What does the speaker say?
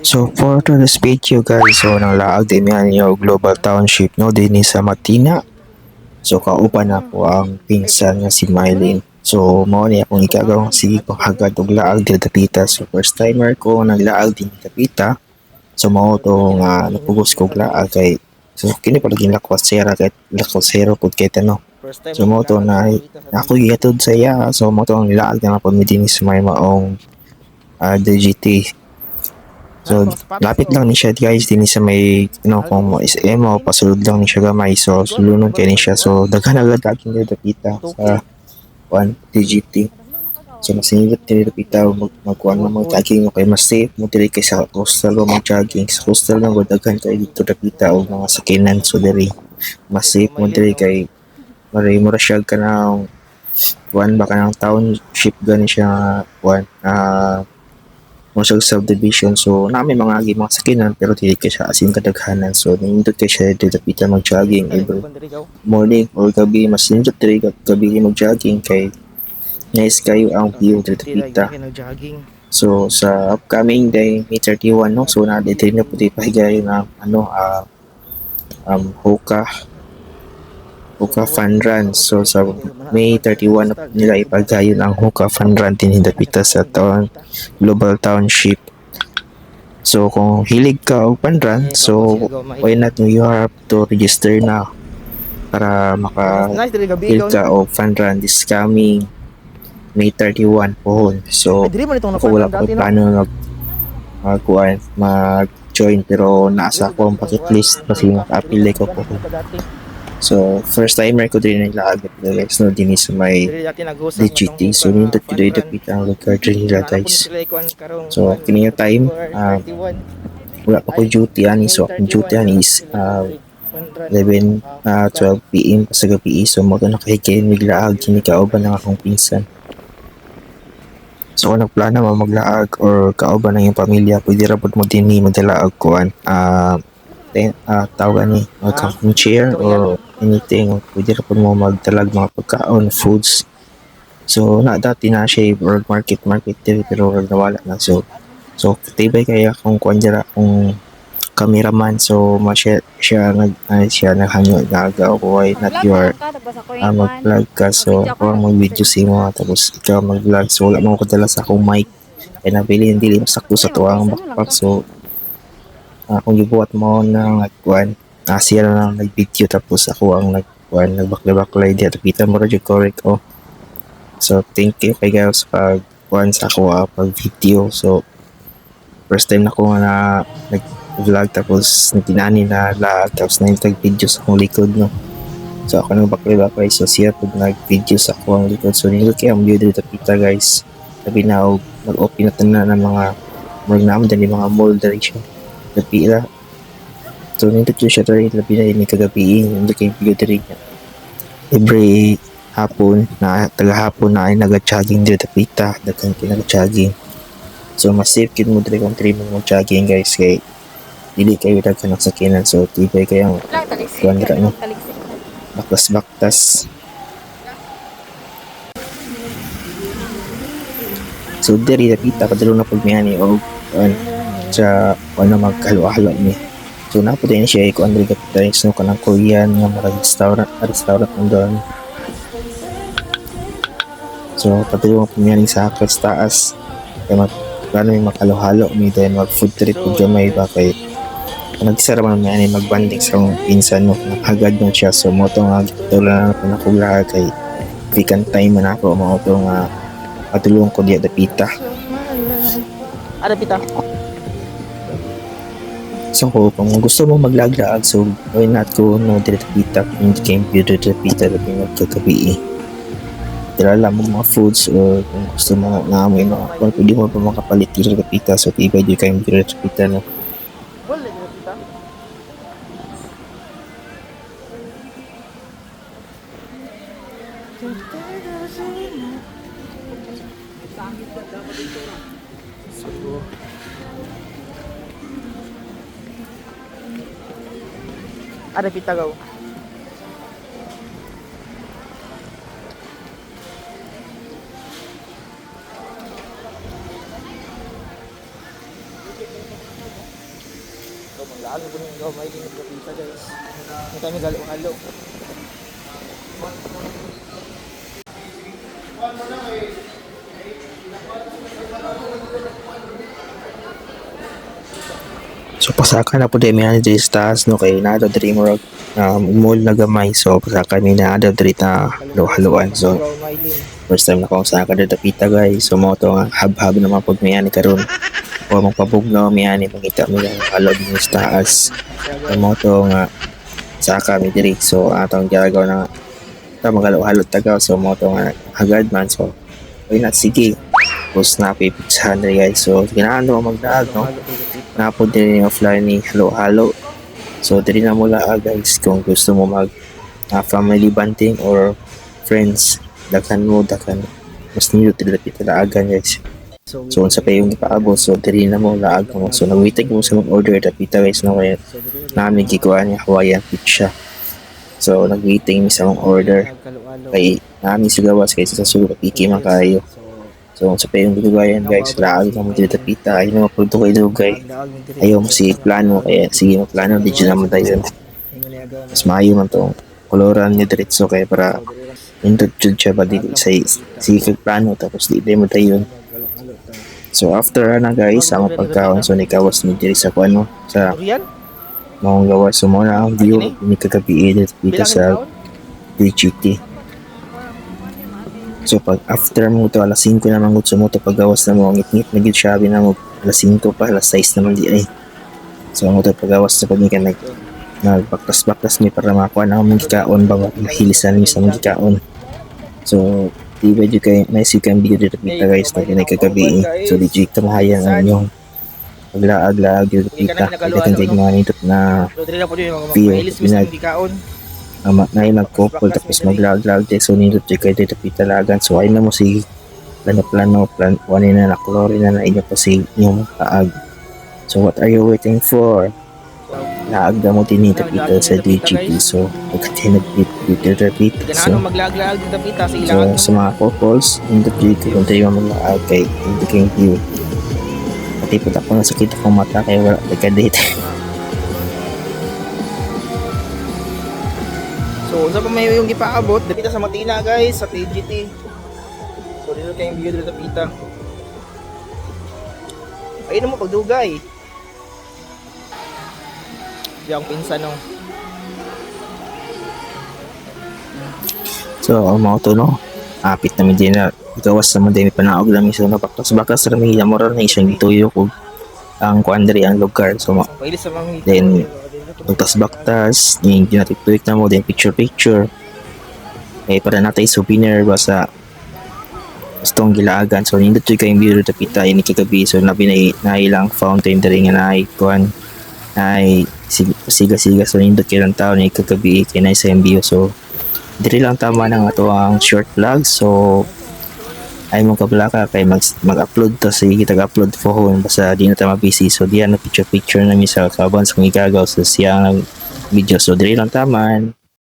So for today's video guys, so nang laag din yan yung Global Township no din sa Matina. So kauban ako ang pinsan nga si Mylene. So mao ni akong ikagawang sige kung hagad og laag dito dapita. So first timer ko naglaag din dapita. So mao to nga napugos ko og laag kay so kini pala ginakwasera kay lakwasero pud kay no. So mao to na ako giatod sa iya. So mao to ang laag nga pud mi dinhi sa may maong DGT. So, lapit lang ni siya guys, din sa may, kung mo SM o pasulod lang ni siya gamay. So, sulunon kayo ni siya. So, daghan agad aking dapita sa 1 DGT. So, masinilip din dapita magkuhan mo mag-jogging mo kay mas safe mo diri kay sa coastal mo mag-jogging. Sa coastal mo daghan kayo dito dapita o mga sakinan. So, diri mas safe mo diri kay maray mo rasyag ka ng baka ng township gani siya Mosag subdivision. So namin mga agi mga sakinan pero dili kay siya asin kadaghanan. So nindot kay siya dito pita mag-jogging every morning or gabi. Mas nindot diri gabi mag-jogging kay nice kayo ang view dito pita. So sa upcoming day May 31 no. So na dito na puti pahigayon ng Hookah Fun Run. So sa May 31 nila ipagayon ang Hookah Fun Run tinidapita sa Global Township. So kung hilig ka og fun run, so why not you have to register na para maka-build ka og fun run this coming May 31 pohon. So ako wala pa plano mag-join pero nasa ko ang bucket list kasi maka-apply ko po. So, first timer ko din naglaag guys, no, din sa may DGT. So, nindot ko din dapit ang lugar din nila guys. So, kini yung time, wala pa ko duty ani. So, ang duty ani is 11, 12 PM sa gabi. So, mga nakahigayin maglaag, kini kauban ng akong pinsan. So, kung nagplano mo maglaag or kauban ng iyong pamilya, pwede rapod mo din ni magdalaag kuan. Tawag ni camping chair or anything, pwede rin po mo magdalag mga pagkaon, foods. So dati na siya world market din pero nawala na. So tibay kaya kung kuandira kung cameraman. So siya naghanyo nagaw ko why not you are mag-vlog ka. So ako ang mag-video si mo tapos ikaw mag-vlog. So wala mo ko dala sa akong mic kaya nabili hindi sakto sa tuwang backpack. So kung gibuhat mo ng nagkuhan, siya na lang nag-video tapos ako ang nagkuhan, nagbaklay-baklay di at kita mo radyo correct oh. So thank you kay guys pag-kuhan sa ako pag-video. So first time na ko na nag-vlog tapos nagtinani na lag tapos nag-video sa akong likod no. So ako nagbaklay-baklay so siya pag nag-video sa akong likod. So nilog kaya ang video dito kita guys. Sabi na mag-open na ng mga naman din mga mall dali siya. Lapila. So nindot siya dali labi na ini kagabi hindi kay video diri niya. Every hapon na tagahapon na ay naga-jogging dito pita daghan kinag-jogging. So mas safe kid mo diri kung trim mo jogging guys kay dili kayo daghan ng sakinan. So tibay kayang kuandra no. Baktas. So diri pita kadalo na pud miyani og sa magkahalo-halo ni. So napo din siya ko Andre Gapitais no kanang Korean nga mga restaurant doon. So padulong po niya sa akas taas kaya plano yung makahalo-halo ni then mag food trip po gamay ba kay nagsara man niya magbanding sa pinsan no hagad na siya. So mo to nga tulan na pinakulaha kay weekend time man ako mo to nga patulong ko diya dapita. Pita. So kung gusto mo maglaag-laag, so why not go no dito pita hindi kayo dito pita na magkagabi tira lang mo mga foods or kung gusto mo nga mo kung pwede mo pa makapalit dito pita. So iba di kayo dito pita no. Ada pita gaw. Laalo po ng gamay din ng pita guys. May kami halo-halo. So pasaka na po din may diri sa taas no kay nado diri mo mall na gamay. So pasaka mi na diri ta halo-haloan. So Gamay din. first time na ko sa diri pita guys. So mo to nga hab-hab na mapag may ani karon. O magpabugnaw mi ani makita mi ang halo din sa taas. So mo to nga saka mi diri. So atong gagaw na ta magalo-halo tagaw. So mo to nga hagad man. So why not sige. Tapos na pipitsahan na guys. So ganahan mo magdaag no. Napod din yung offline ni halo-halo. So diri na mula guys kung gusto mo mag family bonding or friends dakan mas nilo dili talaagan guys. So unsa pa yung ipaabot so diri na mo laag mo. So nagwitag mo sa mag-order dapita guys no kaya namin gikuan niya Hawaiian pizza. So nagwitag mi sa mga order kay namin sigawas kay sa sulo piki man kayo. So sa pa yung dugayan guys, laag na mo dito pita, ay naman pagto kay dugay. Ayaw mo si plano, kaya sige mo plano, di dyan naman tayo. Mas maayo man tong koloran niya diretso kaya para indot jud siya ba di sa sige kag plano tapos di mo tayo. So after na guys, ang pagkaon so nikawas ni diri sa kuano sa maong gawas so mo na ang view ni kagabi dito pita sa DGT. So pag after mo to alas 5 na mangut mo to paggawas na mo ngit-ngit na gid siya na mo alas 5 pa alas 6 naman di ay. So mo to paggawas sa pagnikan nagbaktas-baktas mi para makuha na among gikaon ba mahilisan mi sa among gikaon. So di ba jud kay nice kan video dito kita guys na kinay kagabi. So di jud tamahayan ang inyong paglaag-laag dito kita. Kita kan kay mga nindot na feel gikaon. na nagkopol tapos maglag-lag so nindot jud kay dito pitalagan so ay na mo si plano wani na naklori na inyo pa si inyong kaag. So what are you waiting for? Laag na mo dinito pita sa DGP so pagkatinag dito pita so maglag-lag dito pita sa ilang sa mga couples nindot jud kung tayo maglaag kay hindi kayong view pati po ako nasakit akong mata kaya wala nagka-date. So, unsa pa may yung ipaabot dito sa Matina guys, sa TGT. So, dito kayong video dito pita. Ayun mo pagdugay. Yang pinsan no. So, ang mga to no, apit namin din na gawas naman din panaog namin so napaktas-bakas namin moral na isang gituyo ko ang kuandri ang lugar so Pailis sa mga then bagtas-baktas yung ginatituik na mo then picture eh para natay souvenir ba sa gustong gilaagan so nindot jud kayong video tapita ini kagabi so labi na ilang fountain diri nga naay kuan ay siga-siga so nindot kay lang taon ni kagabi kay na sa MBO so diri lang tama ng ato ang short vlog so ay mong kablaka kay mag-upload to sige tag-upload phone basta di na ta mabisi so diyan na picture na mi sa kaban sa gigagaw sa siyang video so diri lang taman